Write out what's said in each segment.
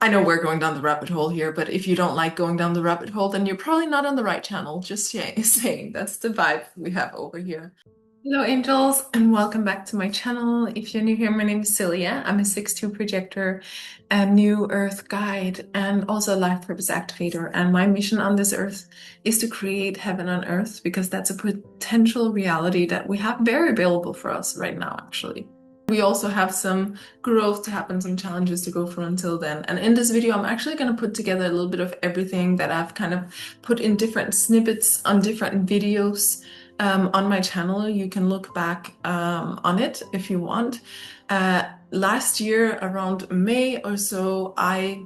I know we're going down the rabbit hole here, but if you don't like going down the rabbit hole, then you're probably not on the right channel. Just saying, that's the vibe we have over here. Hello, angels, and welcome back to my channel. If you're new here, my name is Celia. I'm a 6-2 projector, a new earth guide, and also a life purpose activator. And my mission on this earth is to create heaven on earth because that's a potential reality that we have very available for us right now, actually. We also have some growth to happen, some challenges to go through until then. And in this video, I'm actually going to put together a little bit of everything that I've kind of put in different snippets on different videos on my channel. You can look back on it if you want. Last year, around May or so, I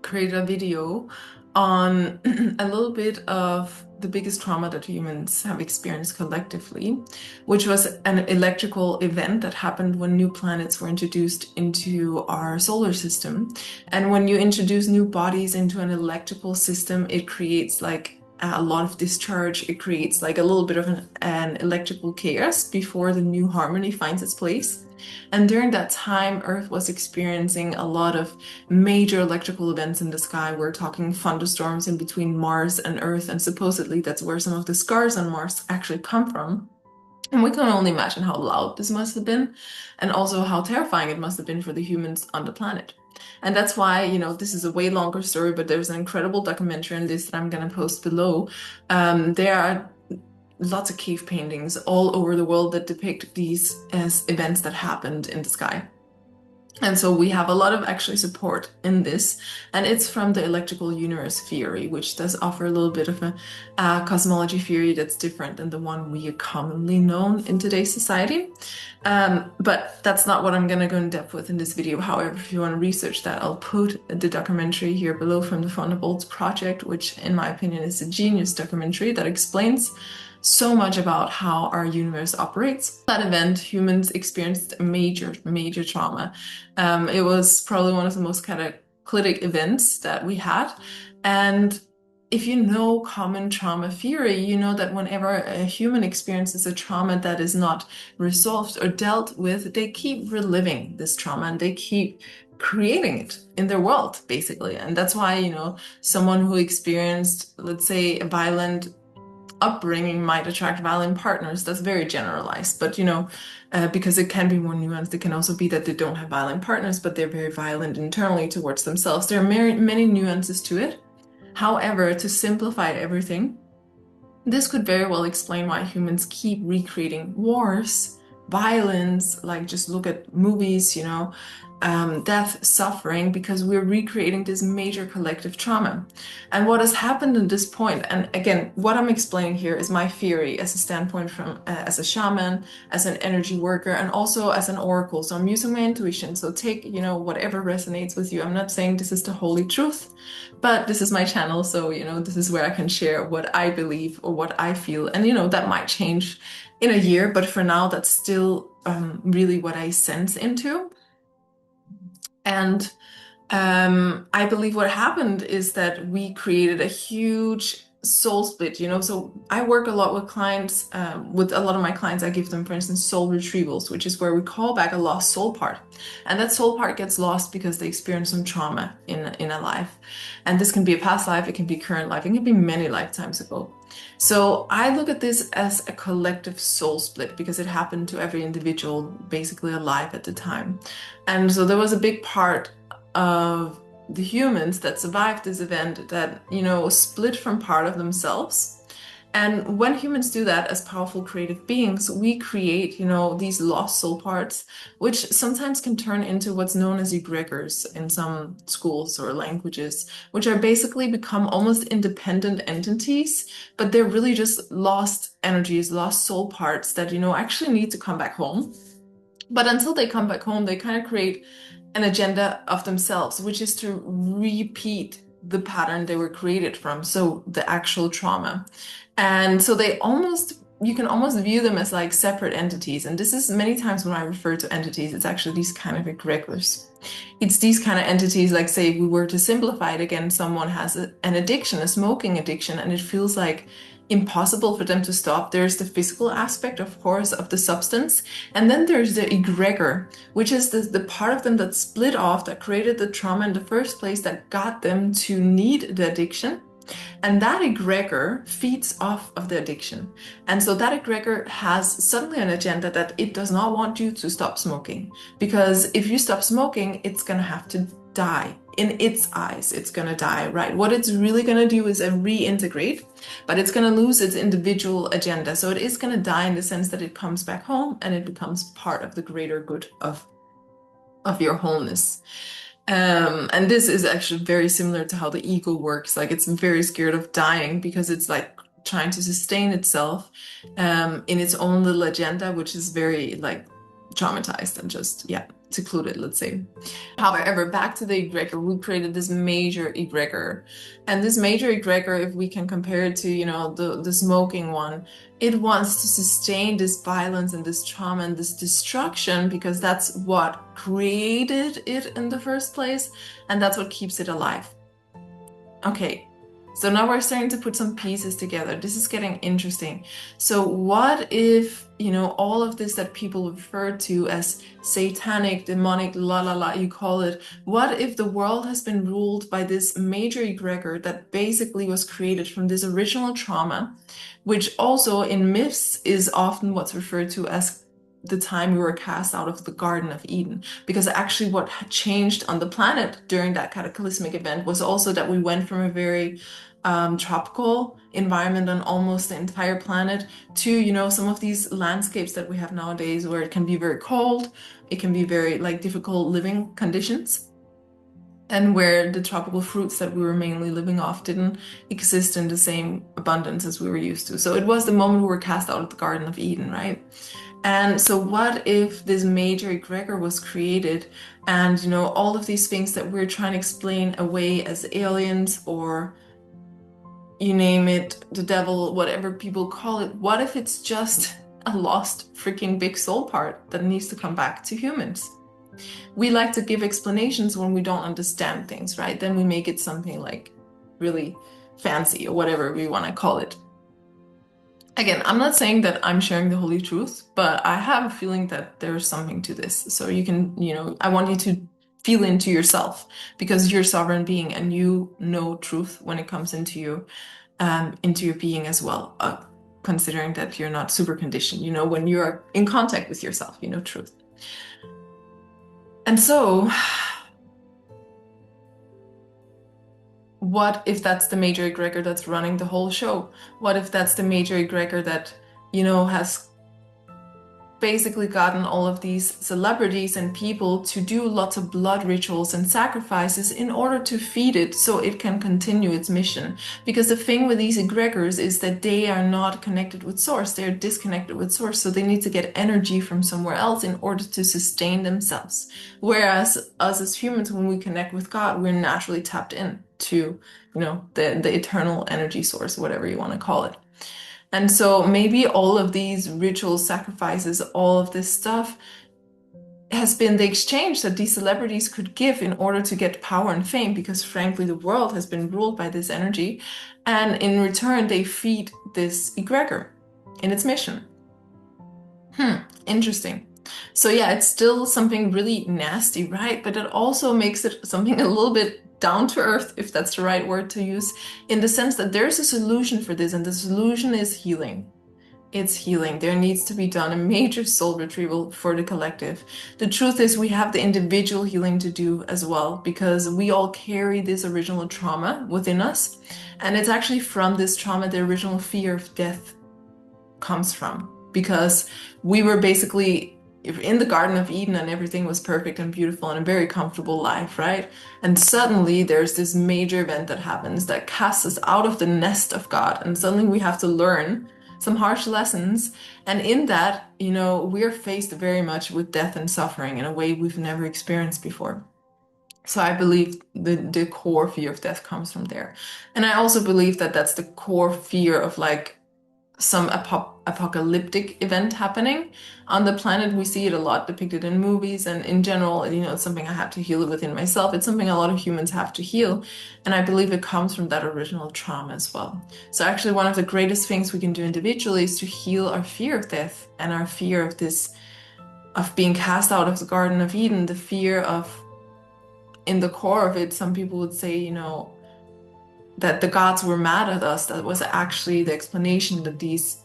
created a video on a little bit of the biggest trauma that humans have experienced collectively, which was an electrical event that happened when new planets were introduced into our solar system. And when you introduce new bodies into an electrical system, it creates like a lot of discharge. It creates like a little bit of an electrical chaos before the new harmony finds its place. And during that time, Earth was experiencing a lot of major electrical events in the sky. We're talking thunderstorms in between Mars and Earth, and supposedly that's where some of the scars on Mars actually come from. And we can only imagine how loud this must have been, and also how terrifying it must have been for the humans on the planet. And that's why, this is a way longer story, but there's an incredible documentary on this that I'm going to post below. There are lots of cave paintings all over the world that depict these as events that happened in the sky. And so we have a lot of actually support in this, and it's from the electrical universe theory, which does offer a little bit of a cosmology theory that's different than the one we are commonly known in today's society. But that's not what I'm going to go in depth with in this video. However, if you want to research that, I'll put the documentary here below from the Thunderbolts Project, which in my opinion is a genius documentary that explains so much about how our universe operates. That event, humans experienced major, major trauma. It was probably one of the most cataclysmic events that we had. And if you know common trauma theory, you know that whenever a human experiences a trauma that is not resolved or dealt with, they keep reliving this trauma and they keep creating it in their world, basically. And that's why, someone who experienced, let's say, a violent upbringing might attract violent partners. That's very generalized, but because it can be more nuanced, it can also be that they don't have violent partners, but they're very violent internally towards themselves. There are many nuances to it. However, to simplify everything, this could very well explain why humans keep recreating wars, violence, like just look at movies, death, suffering, because we're recreating this major collective trauma. And what has happened at this point, and again, what I'm explaining here is my theory as a standpoint from as a shaman, as an energy worker, and also as an oracle. So I'm using my intuition. So take, whatever resonates with you. I'm not saying this is the holy truth, but this is my channel. So, this is where I can share what I believe or what I feel. And, that might change in a year, but for now, that's still really what I sense into. And I believe what happened is that we created a huge soul split, So I work a lot with clients, with a lot of my clients, I give them, for instance, soul retrievals, which is where we call back a lost soul part. And that soul part gets lost because they experience some trauma in a life. And this can be a past life, it can be current life, it can be many lifetimes ago. So I look at this as a collective soul split because it happened to every individual basically alive at the time. And so there was a big part of the humans that survived this event that, split from part of themselves. And when humans do that as powerful creative beings, we create, these lost soul parts, which sometimes can turn into what's known as egregors in some schools or languages, which are basically become almost independent entities, but they're really just lost energies, lost soul parts that, actually need to come back home. But until they come back home, they kind of create an agenda of themselves, which is to repeat the pattern they were created from, so the actual trauma. And so you can almost view them as like separate entities. And this is many times when I refer to entities, it's actually these kind of egregors. It's these kind of entities, like say, if we were to simplify it again, someone has an addiction, a smoking addiction, and it feels like impossible for them to stop. There's the physical aspect, of course, of the substance. And then there's the egregor, which is the part of them that split off, that created the trauma in the first place, that got them to need the addiction. And that egregor feeds off of the addiction. And so that egregor has suddenly an agenda that it does not want you to stop smoking. Because if you stop smoking, it's going to have to die. In its eyes, it's going to die, right? What it's really going to do is reintegrate, but it's going to lose its individual agenda. So it is going to die in the sense that it comes back home and it becomes part of the greater good of your wholeness. And this is actually very similar to how the ego works. Like it's very scared of dying because it's like trying to sustain itself in its own little agenda, which is very like traumatized and just, yeah, secluded, let's say. However, back to the egregor, we created this major egregor. And this major egregor, if we can compare it to, the smoking one, it wants to sustain this violence and this trauma and this destruction because that's what created it in the first place, and that's what keeps it alive. Okay, so now we're starting to put some pieces together. This is getting interesting. So what if, all of this that people refer to as satanic, demonic, la la la, you call it, what if the world has been ruled by this major egregor that basically was created from this original trauma, which also in myths is often what's referred to as the time we were cast out of the Garden of Eden. Because actually what had changed on the planet during that cataclysmic event was also that we went from a very tropical environment on almost the entire planet to, some of these landscapes that we have nowadays where it can be very cold, it can be very like difficult living conditions, and where the tropical fruits that we were mainly living off didn't exist in the same abundance as we were used to. So it was the moment we were cast out of the Garden of Eden, right? And so what if this major egregor was created and, all of these things that we're trying to explain away as aliens or you name it, the devil, whatever people call it, what if it's just a lost freaking big soul part that needs to come back to humans? We like to give explanations when we don't understand things, right? Then we make it something like really fancy or whatever we want to call it. Again, I'm not saying that I'm sharing the holy truth, but I have a feeling that there's something to this. So you can, I want you to feel into yourself because you're a sovereign being and you know truth when it comes into your being as well. Considering that you're not super conditioned, when you're in contact with yourself, you know truth. And so, what if that's the major egregor that's running the whole show? What if that's the major egregor that, has basically gotten all of these celebrities and people to do lots of blood rituals and sacrifices in order to feed it so it can continue its mission? Because the thing with these egregors is that they are not connected with source, they're disconnected with source, so they need to get energy from somewhere else in order to sustain themselves. Whereas us as humans, when we connect with God, we're naturally tapped in to, the eternal energy source, whatever you want to call it. And so maybe all of these rituals, sacrifices, all of this stuff has been the exchange that these celebrities could give in order to get power and fame, because frankly, the world has been ruled by this energy. And in return, they feed this egregor in its mission. Interesting. So yeah, it's still something really nasty, right? But it also makes it something a little bit down to earth, if that's the right word to use, in the sense that there's a solution for this, and the solution is healing. It's healing. There needs to be done a major soul retrieval for the collective. The truth is we have the individual healing to do as well, because we all carry this original trauma within us. And it's actually from this trauma the original fear of death comes from, because we were basically in the Garden of Eden and everything was perfect and beautiful and a very comfortable life, right? And suddenly there's this major event that happens that casts us out of the nest of God, and suddenly we have to learn some harsh lessons. And in that, we're faced very much with death and suffering in a way we've never experienced before. So I believe the core fear of death comes from there. And I also believe that that's the core fear of like some apocalyptic event happening on the planet. We see it a lot depicted in movies, and in general, it's something I have to heal within myself. It's something a lot of humans have to heal, and I believe it comes from that original trauma as well. So actually, one of the greatest things we can do individually is to heal our fear of death and our fear of this, of being cast out of the Garden of Eden, the fear of, in the core of it, some people would say, that the gods were mad at us. That was actually the explanation that these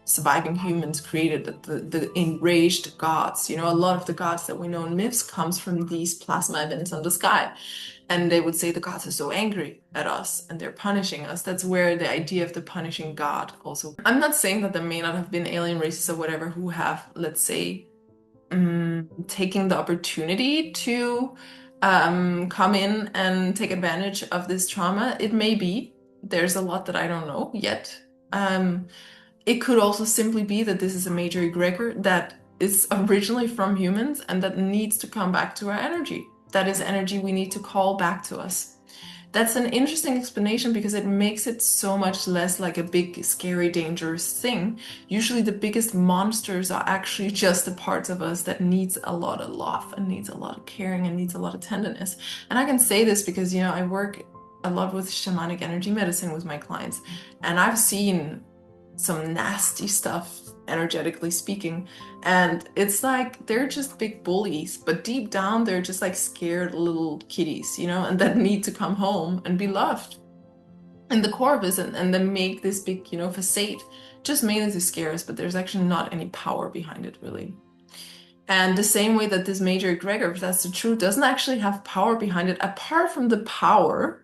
surviving humans created, that the enraged gods. A lot of the gods that we know in myths comes from these plasma events on the sky. And they would say the gods are so angry at us and they're punishing us. That's where the idea of the punishing God also. I'm not saying that there may not have been alien races or whatever who have, let's say, taking the opportunity to come in and take advantage of this trauma. It may be. There's a lot that I don't know yet. It could also simply be that this is a major egregor that is originally from humans and that needs to come back to our energy. That is energy we need to call back to us. That's an interesting explanation because it makes it so much less like a big, scary, dangerous thing. Usually the biggest monsters are actually just the parts of us that needs a lot of love and needs a lot of caring and needs a lot of tenderness. And I can say this because, I work a lot with shamanic energy medicine with my clients, and I've seen some nasty stuff, energetically speaking, and it's like they're just big bullies, but deep down they're just like scared little kitties, and that need to come home and be loved. And the core of it, and then make this big, facade just mainly to scare us, but there's actually not any power behind it really. And the same way that this major egregor, if that's the truth, doesn't actually have power behind it, apart from the power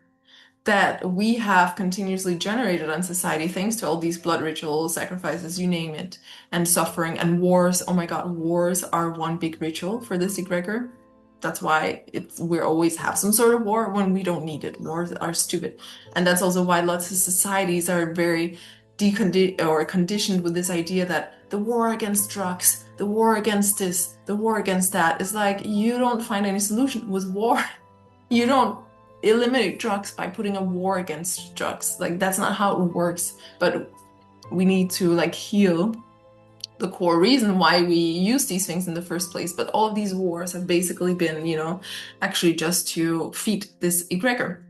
that we have continuously generated on society thanks to all these blood rituals, sacrifices, you name it, and suffering and wars. Oh my God, wars are one big ritual for this egregor. That's why we always have some sort of war when we don't need it. Wars are stupid. And that's also why lots of societies are very conditioned with this idea that the war against drugs, the war against this, the war against that is like, you don't find any solution with war. You don't eliminate drugs by putting a war against drugs. Like, that's not how it works. But we need to like heal the core reason why we use these things in the first place. But all of these wars have basically been, actually just to feed this egregor.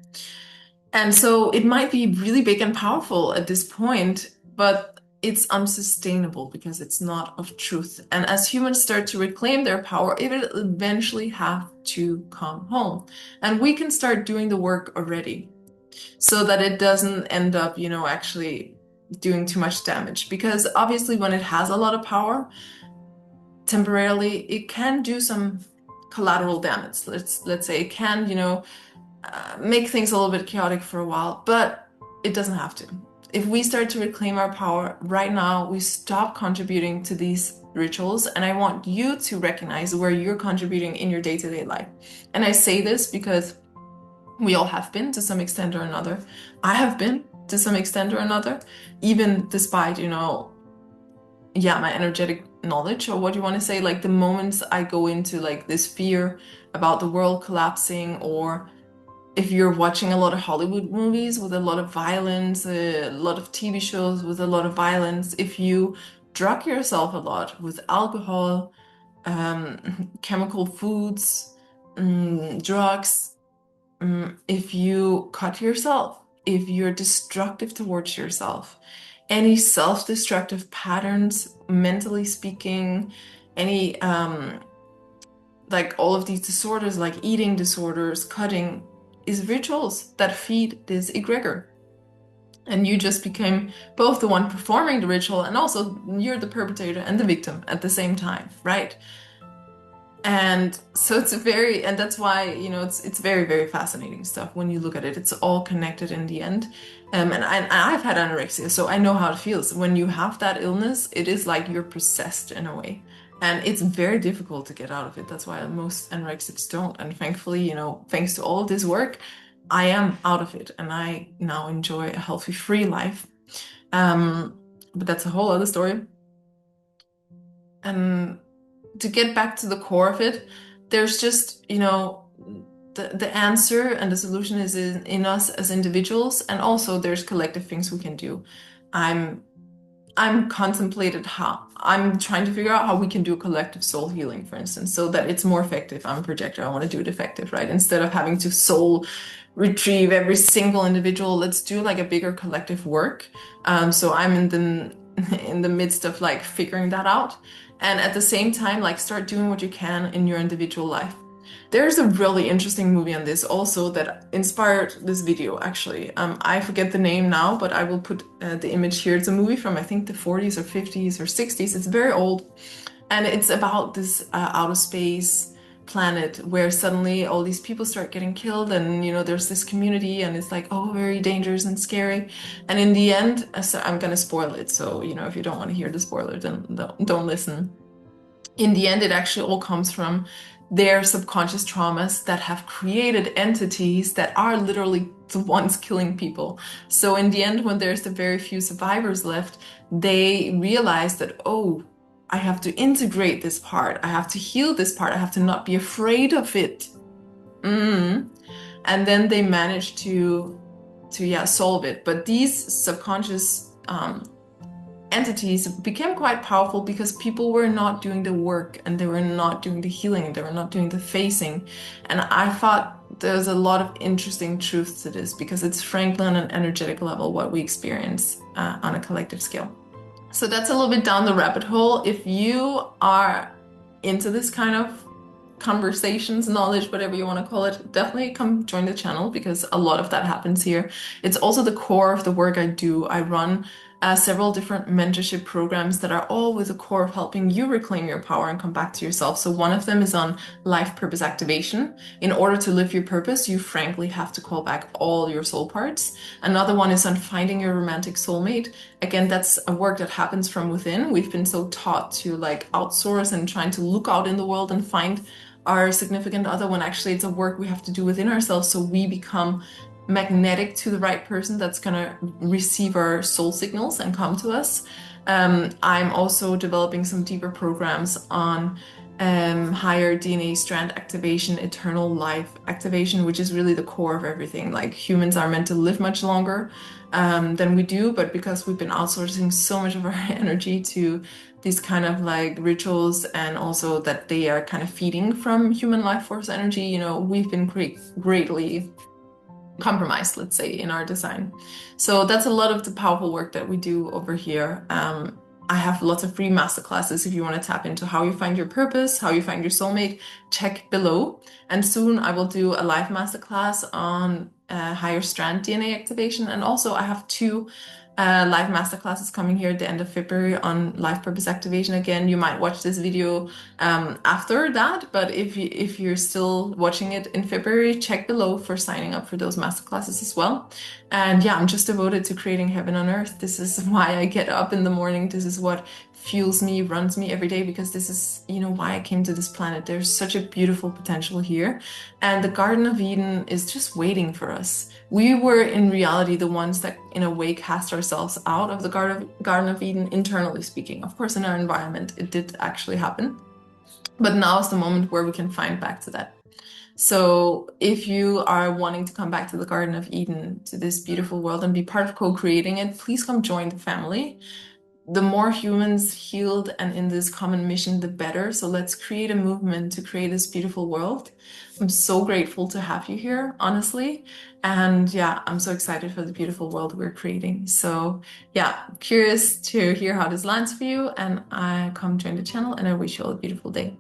And so it might be really big and powerful at this point, but it's unsustainable because it's not of truth. And as humans start to reclaim their power, it will eventually have to come home. And we can start doing the work already so that it doesn't end up, actually doing too much damage. Because obviously when it has a lot of power, temporarily, it can do some collateral damage. Let's say it can, make things a little bit chaotic for a while, but it doesn't have to. If we start to reclaim our power right now, we stop contributing to these rituals. And I want you to recognize where you're contributing in your day-to-day life. And I say this because we all have been to some extent or another. I have been to some extent or another, even despite, my energetic knowledge, or what you want to say, like the moments I go into like this fear about the world collapsing, or if you're watching a lot of Hollywood movies with a lot of violence, a lot of TV shows with a lot of violence, if you drug yourself a lot with alcohol, chemical foods, drugs, if you cut yourself, if you're destructive towards yourself, any self-destructive patterns, mentally speaking, any like all of these disorders, like eating disorders, cutting, is rituals that feed this egregor. And you just became both the one performing the ritual and also you're the perpetrator and the victim at the same time, right? And so and that's why, it's very, very fascinating stuff when you look at it. It's all connected in the end. And I've had anorexia, so I know how it feels. When you have that illness, it is like you're possessed in a way. And it's very difficult to get out of it. That's why most anorexics don't. And thankfully, thanks to all of this work, I am out of it and I now enjoy a healthy, free life. But that's a whole other story. And to get back to the core of it, there's just, the answer and the solution is in us as individuals, and also there's collective things we can do. I'm I'm contemplated how I'm trying to figure out how we can do collective soul healing, for instance, so that it's more effective. I'm a projector. I want to do it effective, right? Instead of having to soul retrieve every single individual, let's do like a bigger collective work. So I'm in the in the midst of like figuring that out, and at the same time, like start doing what you can in your individual life. There's a really interesting movie on this also that inspired this video, actually. I forget the name now, but I will put the image here. It's a movie from, I think, the 40s or 50s or 60s. It's very old. And it's about this outer space planet where suddenly all these people start getting killed. And, there's this community and it's like, oh, very dangerous and scary. And in the end, so I'm going to spoil it. So, if you don't want to hear the spoiler, then don't listen. In the end, it actually all comes from their subconscious traumas that have created entities that are literally the ones killing people. So in the end, when there's the very few survivors left, they realize that, oh, I have to integrate this part. I have to heal this part. I have to not be afraid of it. And then they manage to solve it. But these subconscious entities became quite powerful because people were not doing the work and they were not doing the healing, they were not doing the facing. And I thought there's a lot of interesting truth to this because it's frankly on an energetic level what we experience on a collective scale. So that's a little bit down the rabbit hole. If you are into this kind of conversations, knowledge, whatever you want to call it, definitely come join the channel because a lot of that happens here. It's also the core of the work I do. I run several different mentorship programs that are all with the core of helping you reclaim your power and come back to yourself. So one of them is on life purpose activation. In order to live your purpose, you frankly have to call back all your soul parts. Another one is on finding your romantic soulmate. Again, that's a work that happens from within. We've been so taught to like outsource and trying to look out in the world and find our significant other, when actually it's a work we have to do within ourselves so we become magnetic to the right person that's going to receive our soul signals and come to us. I'm also developing some deeper programs on higher DNA strand activation, eternal life activation, which is really the core of everything. Like humans are meant to live much longer than we do, but because we've been outsourcing so much of our energy to these kind of like rituals and also that they are kind of feeding from human life force energy, we've been greatly compromised, let's say, in our design. So that's a lot of the powerful work that we do over here. I have lots of free masterclasses if you want to tap into how you find your purpose, how you find your soulmate, check below. And soon I will do a live masterclass on higher strand DNA activation. And also I have two live masterclasses coming here at the end of February on life purpose activation. Again, you might watch this video after that, but if you're still watching it in February, check below for signing up for those masterclasses as well. And yeah, I'm just devoted to creating heaven on earth. This is why I get up in the morning. This is what fuels me, runs me every day, because this is, why I came to this planet. There's such a beautiful potential here. And the Garden of Eden is just waiting for us. We were in reality the ones that in a way cast ourselves out of the Garden of Eden, internally speaking. Of course, in our environment, it did actually happen. But now is the moment where we can find back to that. So if you are wanting to come back to the Garden of Eden, to this beautiful world and be part of co-creating it, please come join the family. The more humans healed and in this common mission, the better. So let's create a movement to create this beautiful world. I'm so grateful to have you here, honestly. And yeah, I'm so excited for the beautiful world we're creating. So yeah, curious to hear how this lands for you. And I come join the channel and I wish you all a beautiful day.